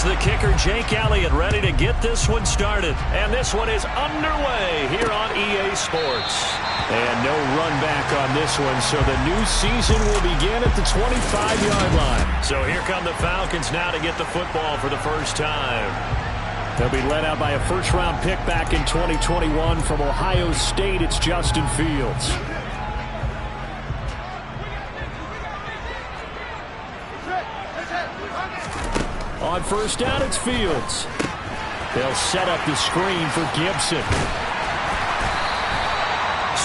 the kicker, Jake Elliott, ready to get this one started. And this one is underway here on EA Sports. And no run back on this one, so the new season will begin at the 25-yard line. So here come the Falcons now to get the football for the first time. They'll be led out by a first-round pick back in 2021 from Ohio State. It's Justin Fields. On first down, it's Fields. They'll set up the screen for Gibson.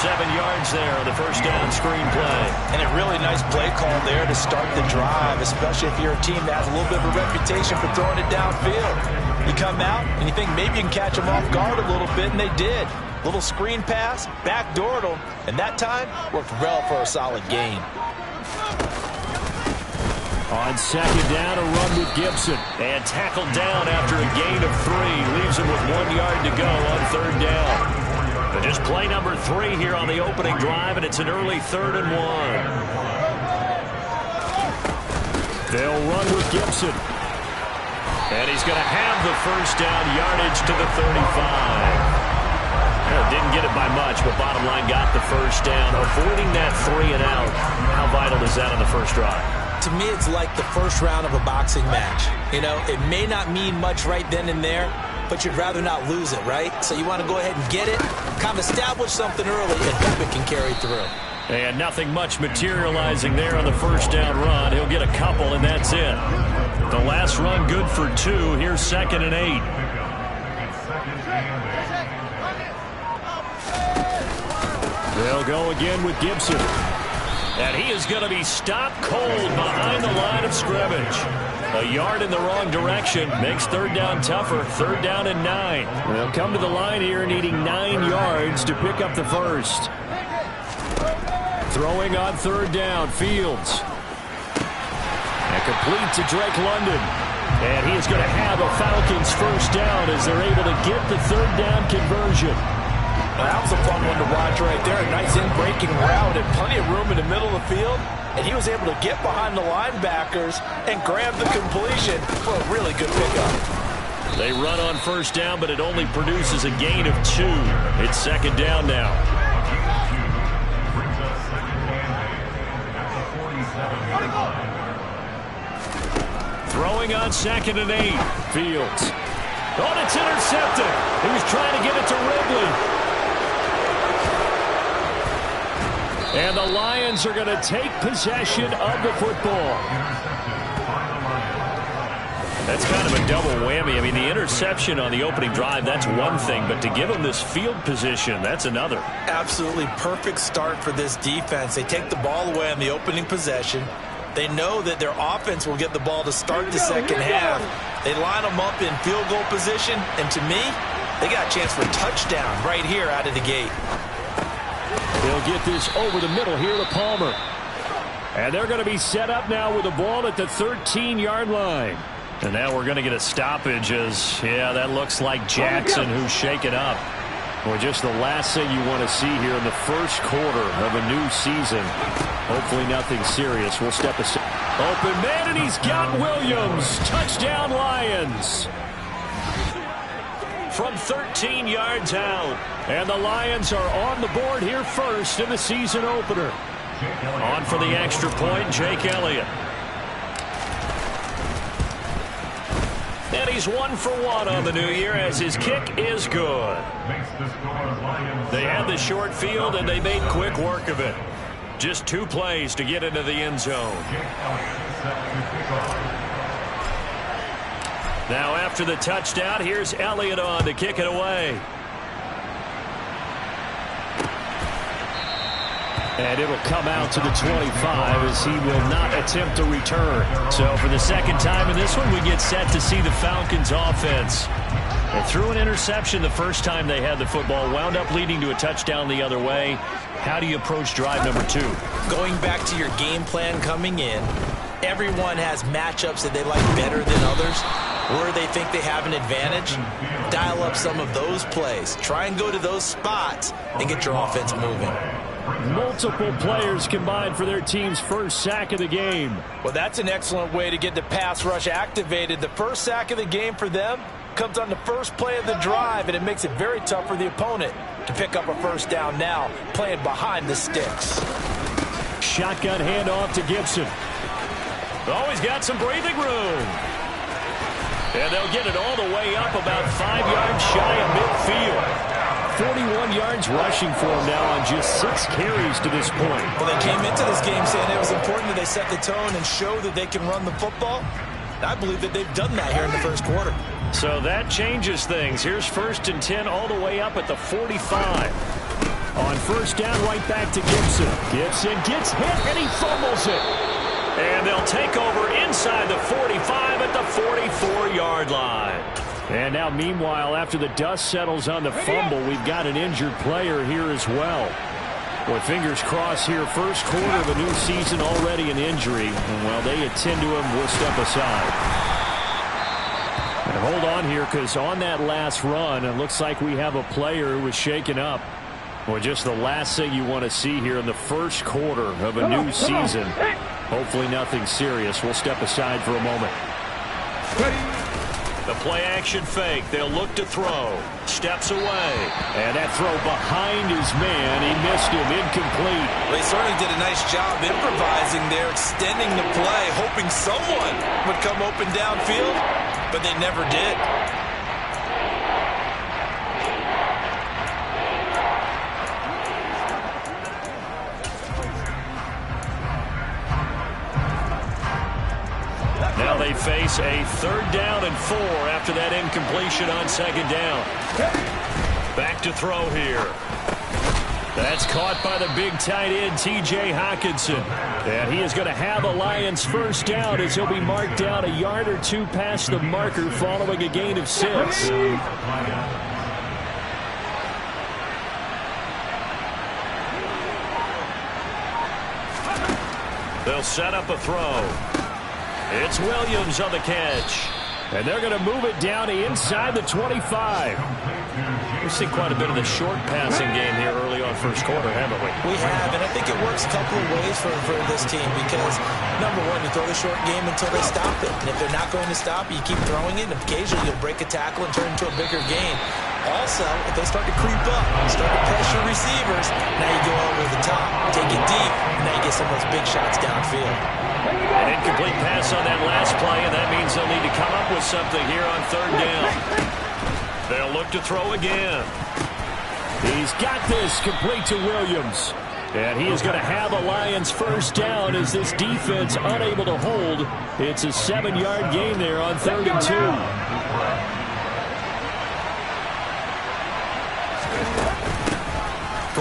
7 yards there on the first down screen play. And a really nice play call there to start the drive, especially if you're a team that has a little bit of a reputation for throwing it downfield. You come out and you think maybe you can catch them off guard a little bit, and they did. Little screen pass, backdoored them, and that time worked well for a solid gain. On second down, a run with Gibson. And tackled down after a gain of 3. Leaves him with 1 yard to go on third down. But just play number 3 here on the opening drive, and it's an early 3rd and 1. They'll run with Gibson. And he's going to have the first down, yardage to the 35. Well, didn't get it by much, but bottom line got the first down. Avoiding that 3 and out. How vital is that on the first drive? To me, it's like the first round of a boxing match. You know, it may not mean much right then and there, but you'd rather not lose it, right? So you want to go ahead and get it, kind of establish something early, and hope it can carry through. And nothing much materializing there on the first down run. He'll get a couple, and that's it. The last run good for 2. Here's 2nd and 8. They'll go again with Gibson. And he is going to be stopped cold behind the line of scrimmage. A yard in the wrong direction makes third down tougher. 3rd down and 9. They'll come to the line here needing 9 yards to pick up the first. Throwing on 3rd down, Fields. And complete to Drake London. And he is going to have a Falcons first down as they're able to get the 3rd down conversion. Well, that was a fun one to watch right there. A nice in-breaking route and plenty of room in the middle of the field. And he was able to get behind the linebackers and grab the completion for a really good pickup. They run on first down, but it only produces a gain of 2. It's 2nd down now. Throwing on 2nd and 8. Fields. Oh, and it's intercepted. He was trying to get it to Ridley. And the Lions are going to take possession of the football. That's kind of a double whammy. I mean, the interception on the opening drive, that's one thing. But to give them this field position, that's another. Absolutely perfect start for this defense. They take the ball away on the opening possession. They know that their offense will get the ball to start the second half. They line them up in field goal position. And to me, they got a chance for a touchdown right here out of the gate. They'll get this over the middle here to Palmer. And they're going to be set up now with the ball at the 13-yard line. And now we're going to get a stoppage as, yeah, that looks like Jackson who's shaken up. Well, just the last thing you want to see here in the first quarter of a new season. Hopefully nothing serious. We'll step aside. Open man, and he's got Williams. Touchdown, Lions. From 13 yards out. And the Lions are on the board here first in the season opener. On for the extra point, Jake Elliott. And he's 1 for 1 on the new year as his kick is good. They had the short field and they made quick work of it. Just 2 plays to get into the end zone. Now after the touchdown, here's Elliott on to kick it away. And it'll come out to the 25 as he will not attempt to return. So for the second time in this one, we get set to see the Falcons offense. They threw an interception the first time they had the football, wound up leading to a touchdown the other way. How do you approach drive number 2? Going back to your game plan coming in, everyone has matchups that they like better than others, where they think they have an advantage. Dial up some of those plays. Try and go to those spots and get your offense moving. Multiple players combined for their team's first sack of the game. Well, that's an excellent way to get the pass rush activated. The first sack of the game for them comes on the first play of the drive, and it makes it very tough for the opponent to pick up a first down now, playing behind the sticks. Shotgun handoff to Gibson. Oh, he's got some breathing room. And they'll get it all the way up about 5 yards shy of midfield. 41 yards rushing for him now on just 6 carries to this point. Well, they came into this game saying it was important that they set the tone and show that they can run the football. I believe that they've done that here in the first quarter. So that changes things. Here's 1st and 10 all the way up at the 45. On first down, right back to Gibson. Gibson gets hit, and he fumbles it. And they'll take over inside the 45 at the 44-yard line. And now, meanwhile, after the dust settles on the fumble, we've got an injured player here as well. Boy, fingers crossed here. First quarter of a new season, already an injury. And while they attend to him, we'll step aside. And hold on here, because on that last run, it looks like we have a player who was shaken up. Well, just the last thing you want to see here in the first quarter of a new season. Hopefully nothing serious. We'll step aside for a moment. The play-action fake. They'll look to throw. Steps away. And that throw behind his man. He missed him. Incomplete. Well, he certainly did a nice job improvising there, extending the play, hoping someone would come open downfield, but they never did. Now they face a 3rd down and 4 after that incompletion on 2nd down. Back to throw here. That's caught by the big tight end, T.J. Hockenson. And he is going to have a Lions first down as he'll be marked down a yard or 2 past the marker following a gain of 6. They'll set up a throw. It's Williams on the catch. And they're going to move it down to inside the 25. We've seen quite a bit of the short passing game here early on first quarter, haven't we? We have, and I think it works a couple of ways for this team because, number one, you throw the short game until they stop it. And if they're not going to stop it, you keep throwing it, and occasionally you'll break a tackle and turn it into a bigger game. Also, if they start to creep up, start to pressure receivers, now you go over the top, take it deep, and now you get some of those big shots downfield. An incomplete pass on that last play, and that means they'll need to come up with something here on 3rd down. They'll look to throw again. He's got this complete to Williams. And he is going to have a Lions first down as this defense unable to hold. It's a 7-yard gain there on 3rd and 2.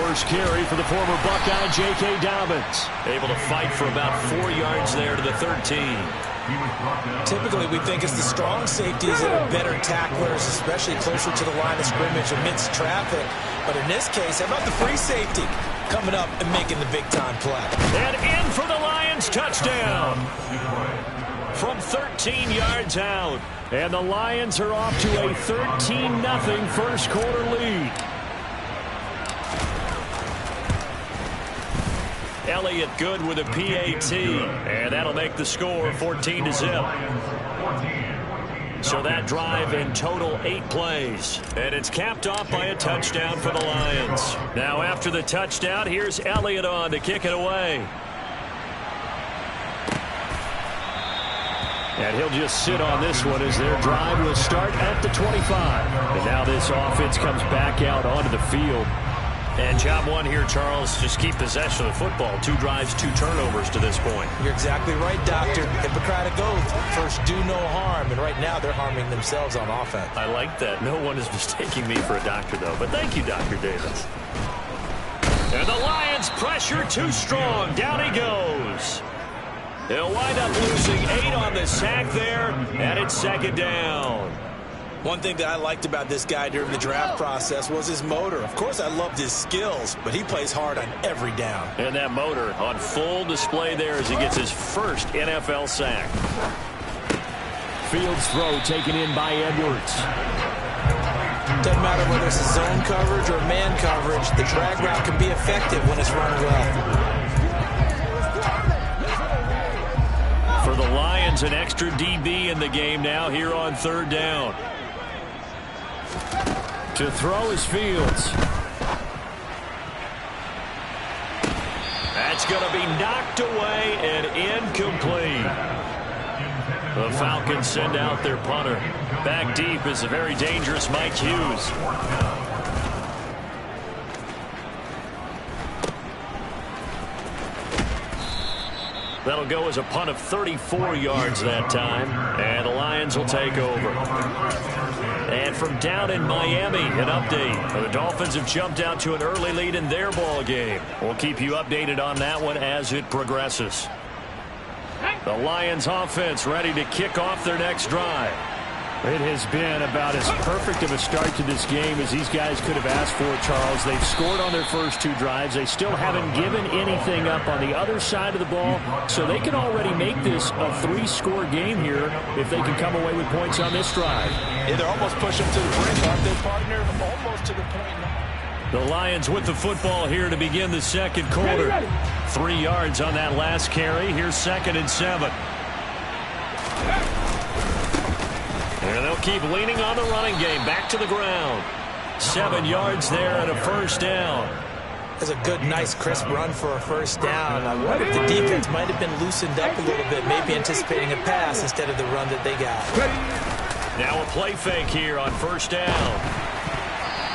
First carry for the former Buckeye, J.K. Dobbins. Able to fight for about 4 yards there to the 13. Typically, we think it's the strong safeties that are better tacklers, especially closer to the line of scrimmage amidst traffic. But in this case, how about the free safety coming up and making the big-time play? And in for the Lions touchdown. From 13 yards out. And the Lions are off to a 13-0 first quarter lead. Elliott good with a PAT, and that'll make the score 14-0. So that drive in total 8 plays, and it's capped off by a touchdown for the Lions. Now after the touchdown, here's Elliott on to kick it away. And he'll just sit on this one as their drive will start at the 25. And now this offense comes back out onto the field. And job one here, Charles, just keep possession of the football. 2 drives, 2 turnovers to this point. You're exactly right, Doctor. Hippocratic oath. First, do no harm. And right now, they're harming themselves on offense. I like that. No one is mistaking me for a doctor, though. But thank you, Dr. Davis. And the Lions pressure too strong. Down he goes. They'll wind up losing 8 on the sack there. And it's 2nd down. One thing that I liked about this guy during the draft process was his motor. Of course, I loved his skills, but he plays hard on every down. And that motor on full display there as he gets his first NFL sack. Fields throw taken in by Edwards. Doesn't matter whether it's a zone coverage or man coverage, the drag route can be effective when it's run well. For the Lions, an extra DB in the game now here on third down. To throw is Fields. That's going to be knocked away and incomplete. The Falcons send out their punter. Back deep is a very dangerous Mike Hughes. That'll go as a punt of 34 yards that time, and the Lions will take over. And from down in Miami, an update. The Dolphins have jumped out to an early lead in their ball game. We'll keep you updated on that one as it progresses. The Lions offense ready to kick off their next drive. It has been about as perfect of a start to this game as these guys could have asked for, Charles. They've scored on their first two drives. They still haven't given anything up on the other side of the ball, so they can already make this a three-score game here if they can come away with points on this drive. Yeah, they're almost pushing to the brink, aren't they, partner? Almost to the point now. The Lions with the football here to begin the second quarter. 3 yards on that last carry. Here's 2nd and 7. And they'll keep leaning on the running game. Back to the ground. 7 yards there and a first down. That's a good, nice, crisp run for a first down. I wonder if the defense might have been loosened up a little bit, maybe anticipating a pass instead of the run that they got. Now a play fake here on first down.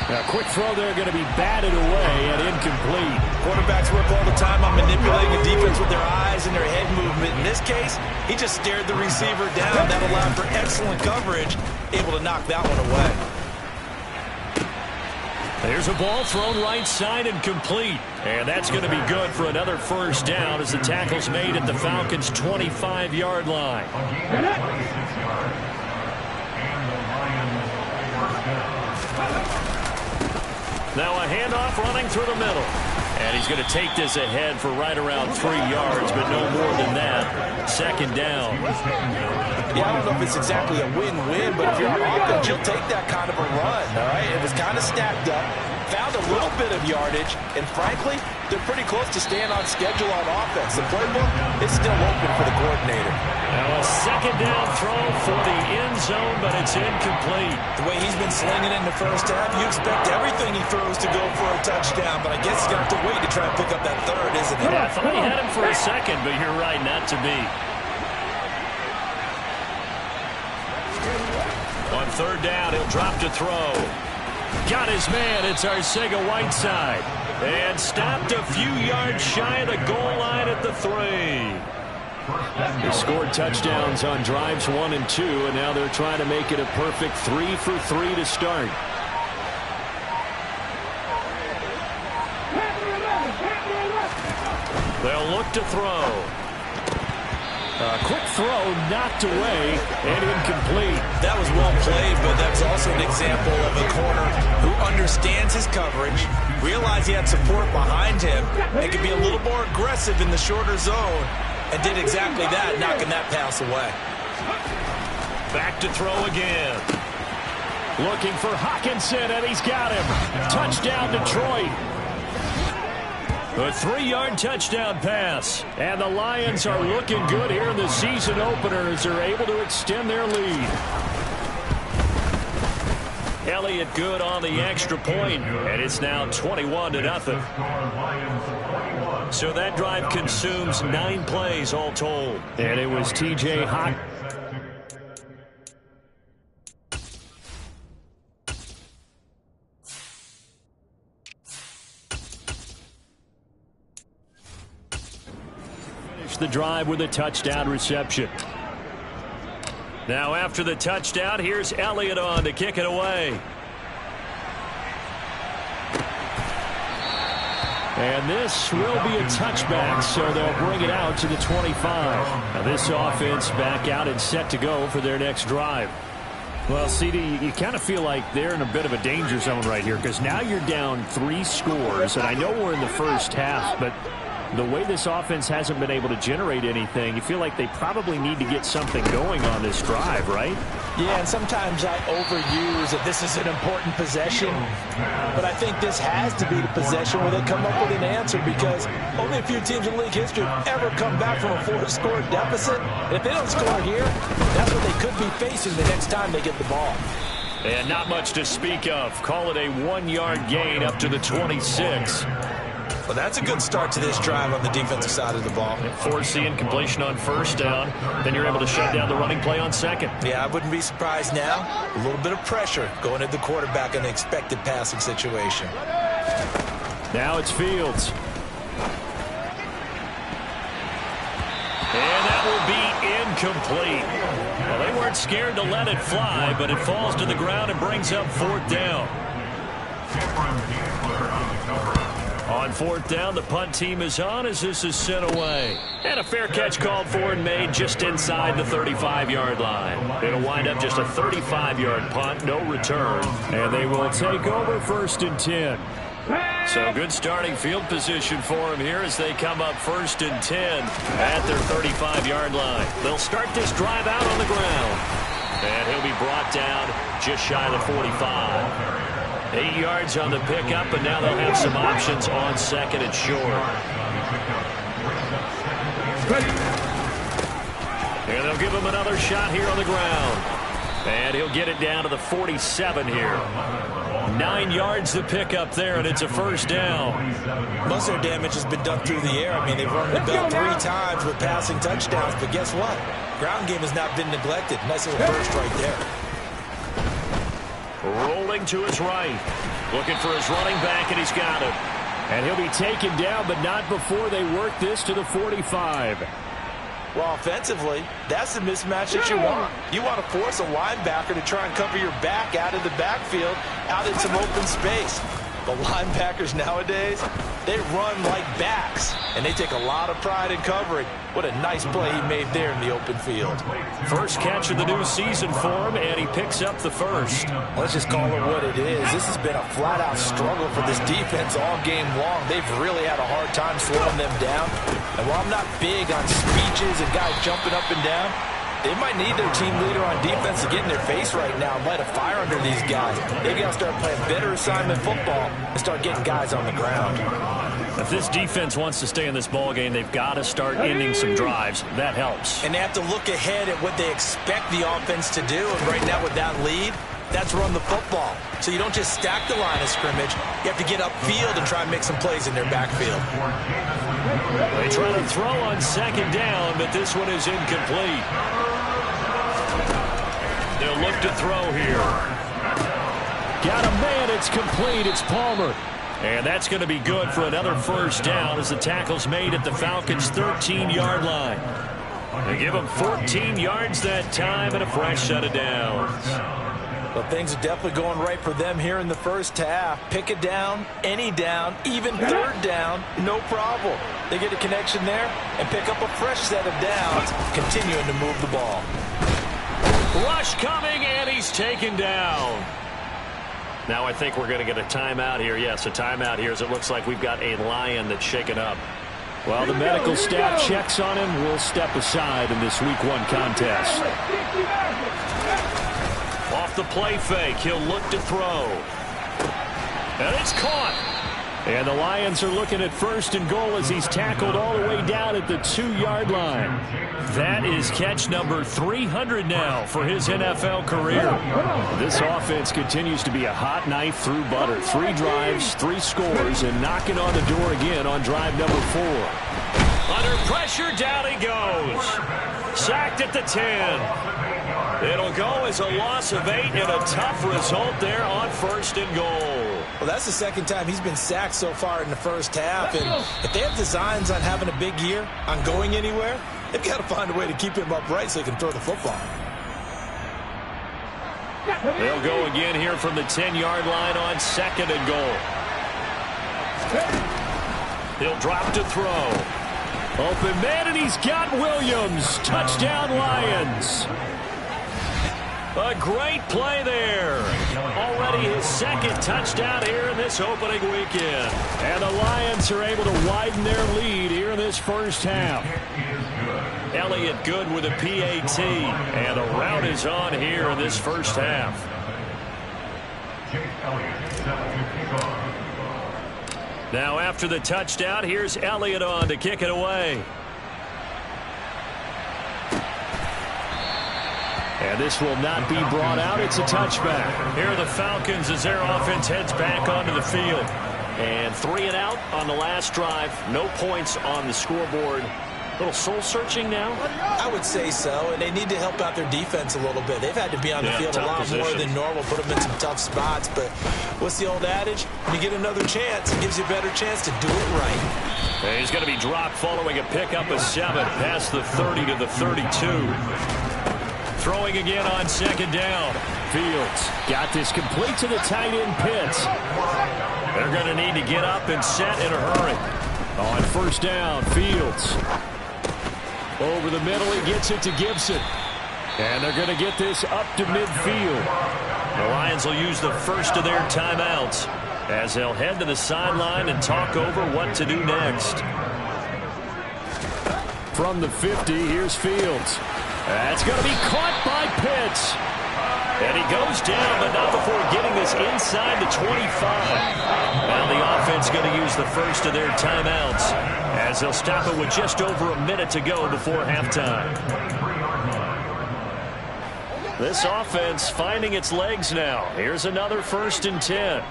A quick throw there going to be batted away and incomplete. Quarterbacks work all the time on manipulating a defense with their eyes and their head movement. In this case, he just stared the receiver down. That allowed for excellent coverage, able to knock that one away. There's a ball thrown right side and complete. And that's going to be good for another first down as the tackle's made at the Falcons' 25-yard line. Now a handoff running through the middle. And he's going to take this ahead for right around 3 yards, but no more than that. Second down. Yeah, I don't know if it's exactly a win-win, but if you're on offense, you'll take that kind of a run, all right? It was kind of stacked up, found a little bit of yardage, and frankly, they're pretty close to staying on schedule on offense. The playbook is still open for the coordinator. Now a second down throw for the end zone, but it's incomplete. The way he's been slinging in the first half, you expect everything he throws to go for a touchdown, but I guess he's going to have to wait to try and pick up that third, isn't he? Yeah, I thought he had him for a second, but you're right, not to be. On third down, he'll drop to throw. Got his man. It's Arcega-Whiteside. And stopped a few yards shy of the goal line at the 3. They scored touchdowns on drives 1 and 2, and now they're trying to make it a perfect 3 for 3 to start. They'll look to throw. A quick throw knocked away and incomplete. That was well played, but that's also an example of a corner who understands his coverage, realized he had support behind him, and could be a little more aggressive in the shorter zone, and did exactly that, knocking that pass away. Back to throw again. Looking for Hockenson, and he's got him. Touchdown, Detroit. A 3-yard touchdown pass. And the Lions are looking good here in the season opener as they're able to extend their lead. Elliott good on the extra point, and it's now 21-0. So that drive consumes 9 plays all told. And it was T.J. Hockenson. The drive with a touchdown reception. Now after the touchdown, here's Elliott on to kick it away. And this will be a touchback, so they'll bring it out to the 25. Now this offense back out and set to go for their next drive. Well, CD, you kind of feel like they're in a bit of a danger zone right here because now you're down 3 scores, and I know we're in the first half, but The way this offense hasn't been able to generate anything, you feel like they probably need to get something going on this drive, right? Yeah, and sometimes I overuse that this is an important possession. But I think this has to be the possession where they come up with an answer, because only a few teams in league history have ever come back from a 4-score deficit. If they don't score here, that's what they could be facing the next time they get the ball. And not much to speak of. Call it a 1-yard gain up to the 26. Well, that's a good start to this drive on the defensive side of the ball. Forcing completion on first down. Then you're able to shut down the running play on second. Yeah, I wouldn't be surprised now. A little bit of pressure going at the quarterback in an expected passing situation. Now it's Fields. And that will be incomplete. Well, they weren't scared to let it fly, but it falls to the ground and brings up fourth down. On fourth down, the punt team is on as this is sent away. And a fair catch called for and made just inside the 35-yard line. It'll wind up just a 35-yard punt, no return. And they will take over 1st and 10. So good starting field position for them here as they come up 1st and 10 at their 35-yard line. They'll start this drive out on the ground. And he'll be brought down just shy of the 45. 8 yards on the pickup, and now they'll have some options on 2nd and short. And they'll give him another shot here on the ground. And he'll get it down to the 47 here. 9 yards to pick up there, and it's a 1st down. Most of their damage has been done through the air. I mean, they've run the bell 3 times with passing touchdowns, but guess what? Ground game has not been neglected. Nice little burst right there. Rolling to his right. Looking for his running back, and he's got him. And he'll be taken down, but not before they work this to the 45. Well, offensively, that's the mismatch that you want. You want to force a linebacker to try and cover your back out of the backfield, out in some open space. But linebackers nowadays, they run like backs, and they take a lot of pride in covering. What a nice play he made there in the open field. First catch of the new season for him, and he picks up the first. Let's just call it what it is. This has been a flat-out struggle for this defense all game long. They've really had a hard time slowing them down. And while I'm not big on speeches and guys jumping up and down, they might need their team leader on defense to get in their face right now and light a fire under these guys. They've got to start playing better assignment football and start getting guys on the ground. If this defense wants to stay in this ball game, they've got to start ending some drives. That helps. And they have to look ahead at what they expect the offense to do. And right now with that lead, that's run the football. So you don't just stack the line of scrimmage. You have to get upfield and try and make some plays in their backfield. They try to throw on 2nd down, but this one is incomplete. They'll look to throw here. Got a man. It's complete. It's Palmer. And that's going to be good for another 1st down as the tackle's made at the Falcons' 13-yard line. They give them 14 yards that time and a fresh set of downs. Well, things are definitely going right for them here in the first half. Pick a down, any down, even 3rd down, no problem. They get a connection there and pick up a fresh set of downs, continuing to move the ball. Rush coming, and he's taken down. Now I think we're going to get a timeout here. Yes, a timeout here as it looks like we've got a Lion that's shaken up. Well, the medical staff checks on him. We'll step aside in this Week 1 contest. Off the play fake, he'll look to throw. And it's caught. And the Lions are looking at 1st and goal as he's tackled all the way down at the 2-yard line. That is catch number 300 now for his NFL career. This offense continues to be a hot knife through butter. 3 drives, 3 scores, and knocking on the door again on drive number 4. Under pressure, down he goes. Sacked at the 10. It'll go as a loss of 8 and a tough result there on 1st and goal. Well, that's the 2nd time he's been sacked so far in the first half. And if they have designs on having a big year, on going anywhere, they've got to find a way to keep him upright so he can throw the football. They'll go again here from the 10-yard line on 2nd and goal. He'll drop to throw. Open man, and he's got Williams. Touchdown, Lions. A great play there. Already his second touchdown here in this opening weekend. And the Lions are able to widen their lead here in this first half. Elliott Good with a PAT. And the route is on here in this first half. Now after the touchdown, here's Elliott on to kick it away. And this will not be brought out. It's a touchback. Here are the Falcons as their offense heads back onto the field. And 3 and out on the last drive. No points on the scoreboard. A little soul-searching now? I would say so, and they need to help out their defense a little bit. They've had to be on the field a lot more than normal, put them in some tough spots. But what's the old adage? When you get another chance, it gives you a better chance to do it right. And he's going to be dropped following a pickup of 7 past the 30 to the 32. Throwing again on second down. Fields got this complete to the tight end Pitts. They're going to need to get up and set in a hurry. On first down, Fields. Over the middle, he gets it to Gibson. And they're going to get this up to midfield. The Lions will use the first of their timeouts as they'll head to the sideline and talk over what to do next. From the 50, here's Fields. That's going to be caught by Pitts. And he goes down, but not before getting this inside the 25. Now the offense going to use the first of their timeouts as they'll stop it with just over a minute to go before halftime. This offense finding its legs now. Here's another 1st and 10.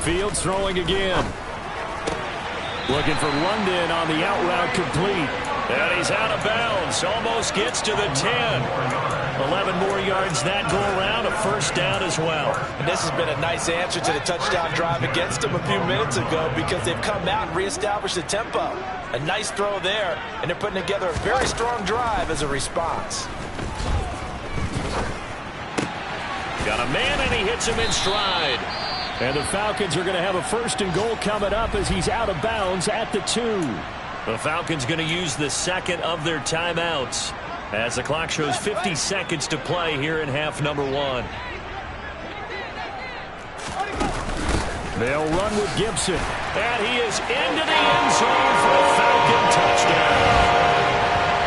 Fields throwing again. Looking for London on the out route complete. And he's out of bounds. Almost gets to the 10. 11 more yards that go around. A first down as well. And this has been a nice answer to the touchdown drive against them a few minutes ago because they've come out and reestablished the tempo. A nice throw there, and they're putting together a very strong drive as a response. Got a man, and he hits him in stride. And the Falcons are going to have a 1st and goal coming up as he's out of bounds at the 2. The Falcons going to use the second of their timeouts as the clock shows 50 seconds to play here in half number 1. They'll run with Gibson. And he is into the end zone for a Falcon touchdown.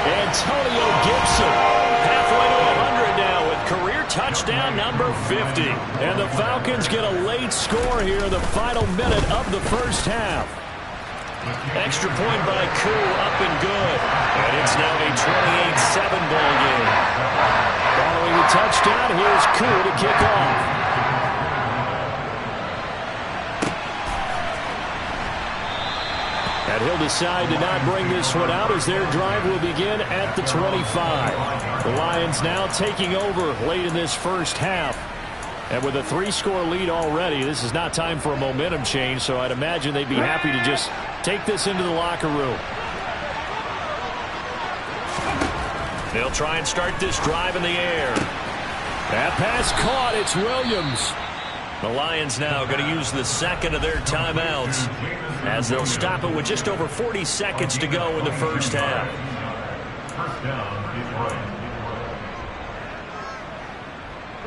Antonio Gibson halfway to 100 now with career touchdown number 50. And the Falcons get a late score here in the final minute of the first half. Extra point by Koo, up and good. And it's now a 28-7 ball game. Following the touchdown, here's Koo to kick off. And he'll decide to not bring this one out as their drive will begin at the 25. The Lions now taking over late in this first half. And with a 3-score lead already, this is not time for a momentum change, so I'd imagine they'd be happy to just take this into the locker room. They'll try and start this drive in the air. That pass caught. It's Williams. The Lions now going to use the second of their timeouts as they'll stop it with just over 40 seconds to go in the first half.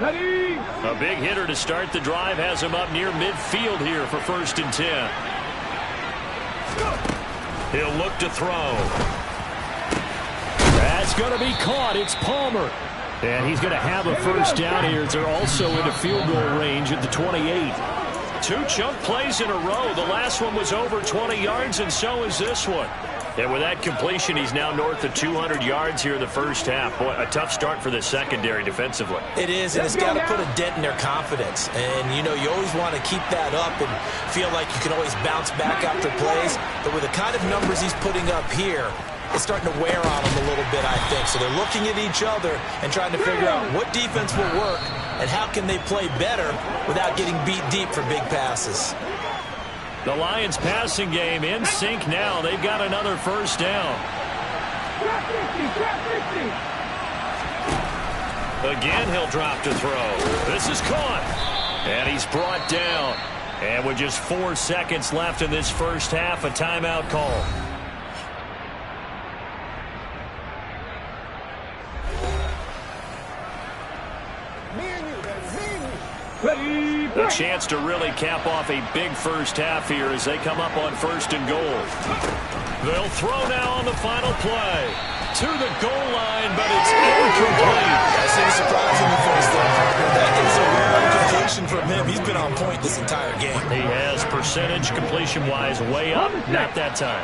A big hitter to start the drive has him up near midfield here for 1st and 10. He'll look to throw. That's going to be caught. It's Palmer. And he's going to have a first down here as they're also into field goal range at the 28. 2 chunk plays in a row. The last one was over 20 yards, and so is this one. And with that completion, he's now north of 200 yards here in the first half. Boy, a tough start for the secondary defensively. It is, and it's got to put a dent in their confidence. And, you know, you always want to keep that up and feel like you can always bounce back after plays. But with the kind of numbers he's putting up here, it's starting to wear on them a little bit, I think. So they're looking at each other and trying to figure out what defense will work and how can they play better without getting beat deep for big passes. The Lions passing game in sync now. They've got another first down. Again, he'll drop to throw. This is caught. And he's brought down. And with just 4 seconds left in this first half, a timeout call. chance to really cap off a big first half here as they come up on 1st and goal. They'll throw now on the final play. To the goal line, but it's incomplete. That's a surprising first there, partner. That is a rare completion from him. He's been on point this entire game. He has percentage completion-wise way up. Not that time.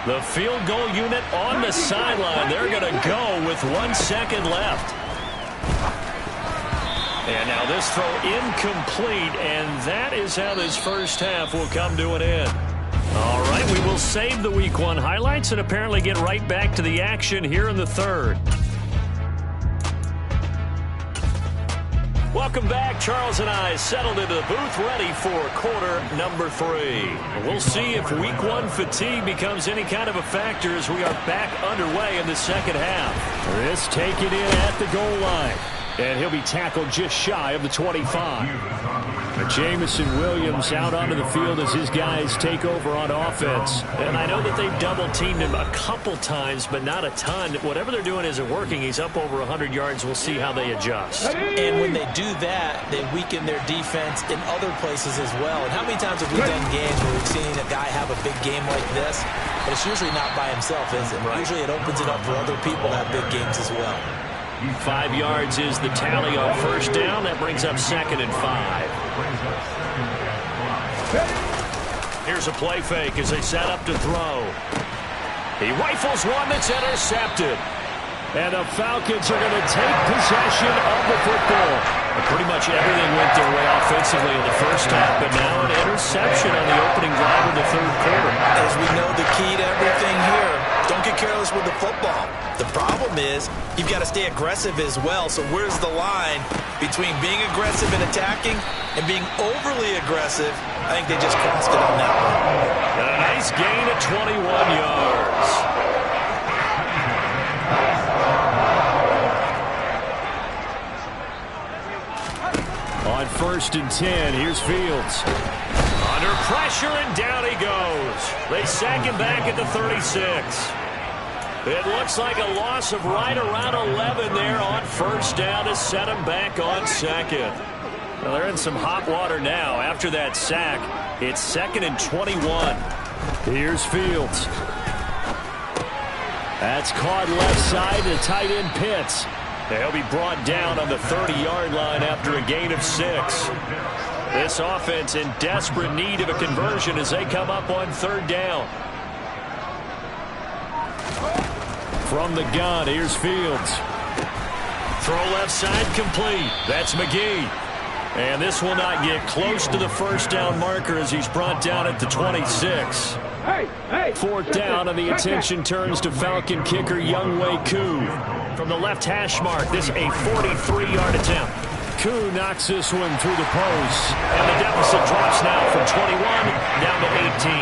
The field goal unit on the sideline. They're going to go with 1 second left. And now this throw incomplete, and that is how this first half will come to an end. All right, we will save the Week 1 highlights and apparently get right back to the action here in the third. Welcome back. Charles and I settled into the booth ready for quarter number 3. We'll see if Week 1 fatigue becomes any kind of a factor as we are back underway in the second half. This taken in at the goal line. And he'll be tackled just shy of the 25. Jamison Williams out onto the field as his guys take over on offense. And I know that they've double-teamed him a couple times, but not a ton. Whatever they're doing isn't working. He's up over 100 yards. We'll see how they adjust. And when they do that, they weaken their defense in other places as well. And how many times have we done games where we've seen a guy have a big game like this? But it's usually not by himself, is it? Right. Usually it opens it up for other people to have big games as well. 5 yards is the tally on first down. That brings up 2nd and 5. Here's a play fake as they set up to throw. He rifles one that's intercepted. And the Falcons are going to take possession of the football. Pretty much everything went their way offensively in the first half, but now an interception on the opening drive of the third quarter. As we know, the key to everything here, don't get careless with the football. The problem is you've got to stay aggressive as well. So where's the line between being aggressive and attacking and being overly aggressive? I think they just crossed it on that one. A nice gain of 21 yards. On 1st and 10, here's Fields. Under pressure, and down he goes. They sack him back at the 36. It looks like a loss of right around 11 there on first down to set him back on 2nd. Well, they're in some hot water now. After that sack, it's 2nd and 21. Here's Fields. That's caught left side to tight end Pitts. They'll be brought down on the 30-yard line after a gain of 6. This offense in desperate need of a conversion as they come up on 3rd down. From the gun, here's Fields. Throw left side complete. That's McGee. And this will not get close to the first down marker as he's brought down at the 26. 4th down, and the attention turns to Falcon kicker Younghoe Koo. From the left hash mark, this a 43-yard attempt. Koo knocks this one through the post, and the deficit drops now from 21 down to 18.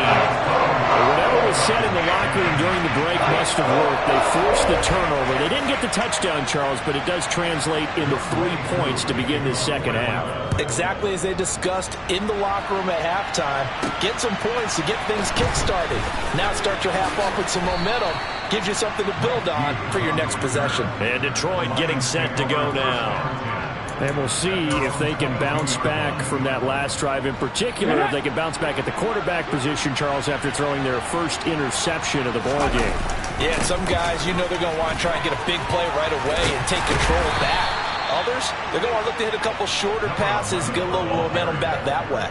Whatever was said in the locker room during the break must have worked. They forced the turnover. They didn't get the touchdown, Charles, but it does translate into 3 points to begin this second half. Exactly as they discussed in the locker room at halftime. Get some points to get things kick-started. Now start your half off with some momentum. Gives you something to build on for your next possession. And Detroit getting set to go now. And we'll see if they can bounce back from that last drive in particular. If they can bounce back at the quarterback position, Charles, after throwing their first interception of the ball game. Yeah, some guys, you know they're going to want to try and get a big play right away and take control back. Others, they're going to look to hit a couple shorter passes, get a little momentum back that way.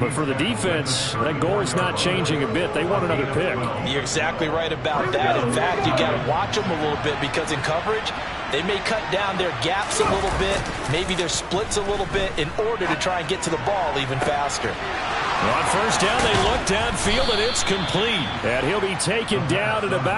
But for the defense, that goal is not changing a bit. They want another pick. You're exactly right about that. In fact, you got to watch them a little bit because in coverage, they may cut down their gaps a little bit, maybe their splits a little bit in order to try and get to the ball even faster. On first down, they look downfield, and it's complete. And he'll be taken down at about